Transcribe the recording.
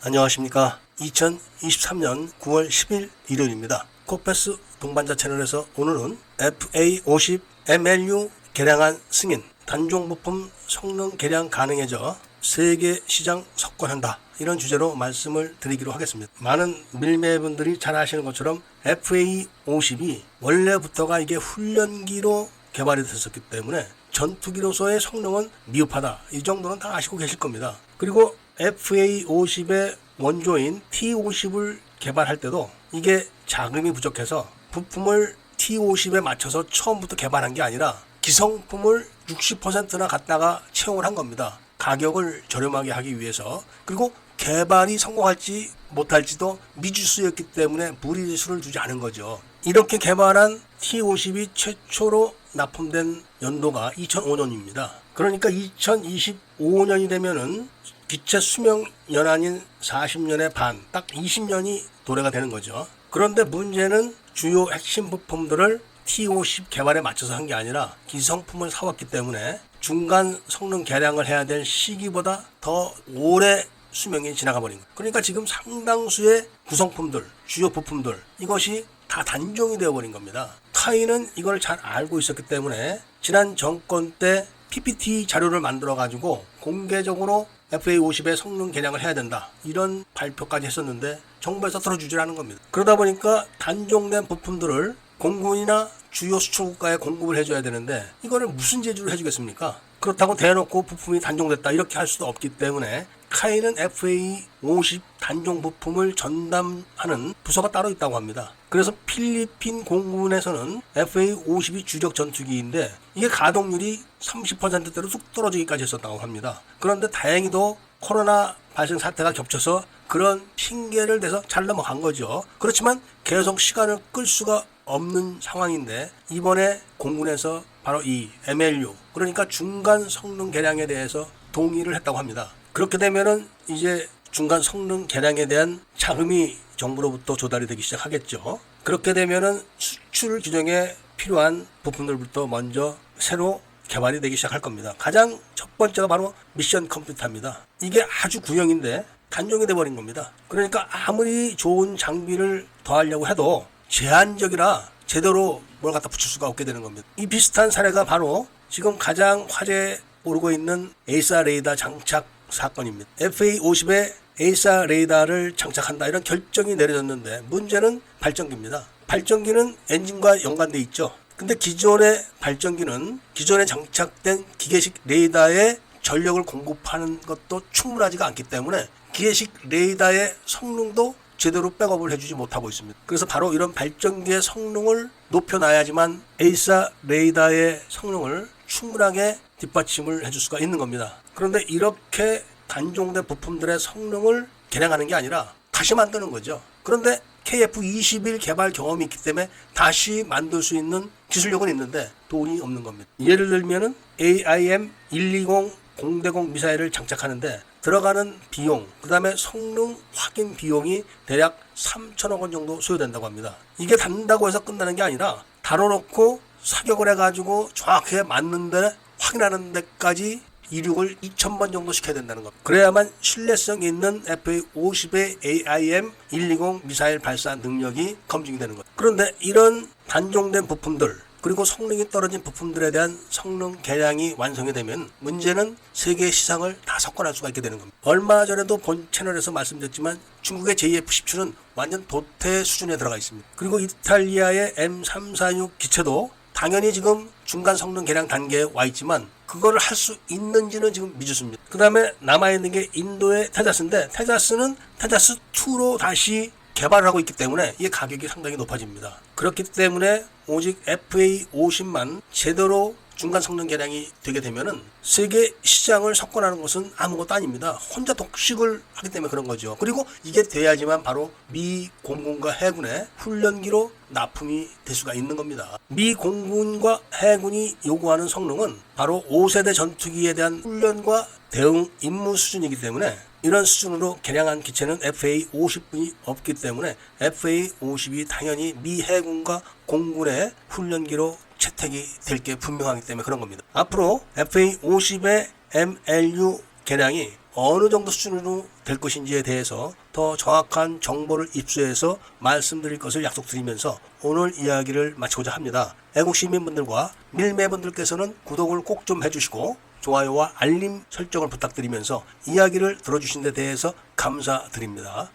안녕하십니까. 2023년 9월 10일 일요일입니다. 코패스 동반자 채널에서 오늘은 FA50 MLU 개량안 승인, 단종 부품 성능 개량 가능해져 세계 시장 석권한다. 이런 주제로 말씀을 드리기로 하겠습니다. 많은 밀매분들이 잘 아시는 것처럼 FA50이 원래부터가 이게 훈련기로 개발이 됐었기 때문에 전투기로서의 성능은 미흡하다. 이 정도는 다 아시고 계실 겁니다. 그리고 FA50의 원조인 T50을 개발할 때도 이게 자금이 부족해서 부품을 T50에 맞춰서 처음부터 개발한 게 아니라 기성품을 60%나 갖다가 채용을 한 겁니다. 가격을 저렴하게 하기 위해서. 그리고 개발이 성공할지 못할지도 미지수였기 때문에 무리수를 두지 않은 거죠. 이렇게 개발한 T50이 최초로 납품된 연도가 2005년입니다. 그러니까 2025년이 되면은 기체 수명 연한인 40년의 반, 딱 20년이 도래가 되는 거죠. 그런데 문제는 주요 핵심 부품들을 T50 개발에 맞춰서 한 게 아니라 기성품을 사왔기 때문에 중간 성능 개량을 해야 될 시기보다 더 오래 수명이 지나가 버린 거예요. 그러니까 지금 상당수의 구성품들, 주요 부품들, 이것이 다 단종이 되어버린 겁니다. 카이는 이걸 잘 알고 있었기 때문에 지난 정권 때 PPT 자료를 만들어 가지고 공개적으로 FA50의 성능 개량을 해야 된다. 이런 발표까지 했었는데 정부에서 들어주질 않은 겁니다. 그러다 보니까 단종된 부품들을 공군이나 주요 수출국가에 공급을 해줘야 되는데 이거를 무슨 재주를 해주겠습니까? 그렇다고 대놓고 부품이 단종됐다 이렇게 할 수도 없기 때문에 카이는 FA50 단종 부품을 전담하는 부서가 따로 있다고 합니다. 그래서 필리핀 공군에서는 FA50이 주력 전투기인데 이게 가동률이 30%대로 뚝 떨어지기까지 했었다고 합니다. 그런데 다행히도 코로나 발생 사태가 겹쳐서 그런 핑계를 대서 잘 넘어간 거죠. 그렇지만 계속 시간을 끌 수가 없는 상황인데 이번에 공군에서 바로 이 MLU, 그러니까 중간 성능 개량에 대해서 동의를 했다고 합니다. 그렇게 되면은 이제 중간 성능 개량에 대한 자금이 정부로부터 조달이 되기 시작하겠죠. 그렇게 되면은 수출 규정에 필요한 부품들부터 먼저 새로 개발이 되기 시작할 겁니다. 가장 첫 번째가 바로 미션 컴퓨터입니다. 이게 아주 구형인데 단종이 돼버린 겁니다. 그러니까 아무리 좋은 장비를 더하려고 해도 제한적이라 제대로 뭘 갖다 붙일 수가 없게 되는 겁니다. 이 비슷한 사례가 바로 지금 가장 화제에 오르고 있는 에이사 레이더 장착 사건입니다. FA50에 에이사 레이더를 장착한다 이런 결정이 내려졌는데 문제는 발전기입니다. 발전기는 엔진과 연관돼 있죠. 근데 기존의 발전기는 기존에 장착된 기계식 레이더에 전력을 공급하는 것도 충분하지가 않기 때문에 기계식 레이더의 성능도 제대로 백업을 해주지 못하고 있습니다. 그래서 바로 이런 발전기의 성능을 높여놔야지만 에이사 레이더의 성능을 충분하게 뒷받침을 해줄 수가 있는 겁니다. 그런데 이렇게 단종된 부품들의 성능을 개량하는 게 아니라 다시 만드는 거죠. 그런데 KF-21 개발 경험이 있기 때문에 다시 만들 수 있는 기술력은 있는데 돈이 없는 겁니다. 예를 들면은 AIM-120 공대공 미사일을 장착하는데 들어가는 비용, 그 다음에 성능 확인 비용이 대략 3천억 원 정도 소요된다고 합니다. 이게 단다고 해서 끝나는 게 아니라 다뤄놓고 사격을 해가지고 정확하게 맞는데 확인하는 데까지 이륙을 2,000번 정도 시켜야 된다는 겁니다. 그래야만 신뢰성 있는 FA50의 AIM-120 미사일 발사 능력이 검증이 되는 거예요. 그런데 이런 단종된 부품들, 그리고 성능이 떨어진 부품들에 대한 성능 개량이 완성이 되면 문제는 세계 시장을 다 석권할 수가 있게 되는 겁니다. 얼마 전에도 본 채널에서 말씀드렸지만 중국의 JF-17은 완전 도태 수준에 들어가 있습니다. 그리고 이탈리아의 M346 기체도 당연히 지금 중간 성능 개량 단계에 와 있지만 그거를 할 수 있는지는 지금 미지수입니다. 그 다음에 남아있는 게 인도의 테자스인데 테자스는 테자스2로 다시 개발을 하고 있기 때문에 이 가격이 상당히 높아집니다. 그렇기 때문에 오직 FA50만 제대로 중간 성능 개량이 되게 되면은 세계 시장을 석권하는 것은 아무것도 아닙니다. 혼자 독식을 하기 때문에 그런 거죠. 그리고 이게 돼야지만 바로 미 공군과 해군의 훈련기로 납품이 될 수가 있는 겁니다. 미 공군과 해군이 요구하는 성능은 바로 5세대 전투기에 대한 훈련과 대응 임무 수준이기 때문에 이런 수준으로 개량한 기체는 FA50뿐이 없기 때문에 FA50이 당연히 미 해군과 공군의 훈련기로 채택이 될 게 분명하기 때문에 그런 겁니다. 앞으로 FA50의 MLU 개량이 어느 정도 수준으로 될 것인지에 대해서 더 정확한 정보를 입수해서 말씀드릴 것을 약속드리면서 오늘 이야기를 마치고자 합니다. 애국 시민분들과 밀매분들께서는 구독을 꼭 좀 해주시고 좋아요와 알림 설정을 부탁드리면서 이야기를 들어주신 데 대해서 감사드립니다.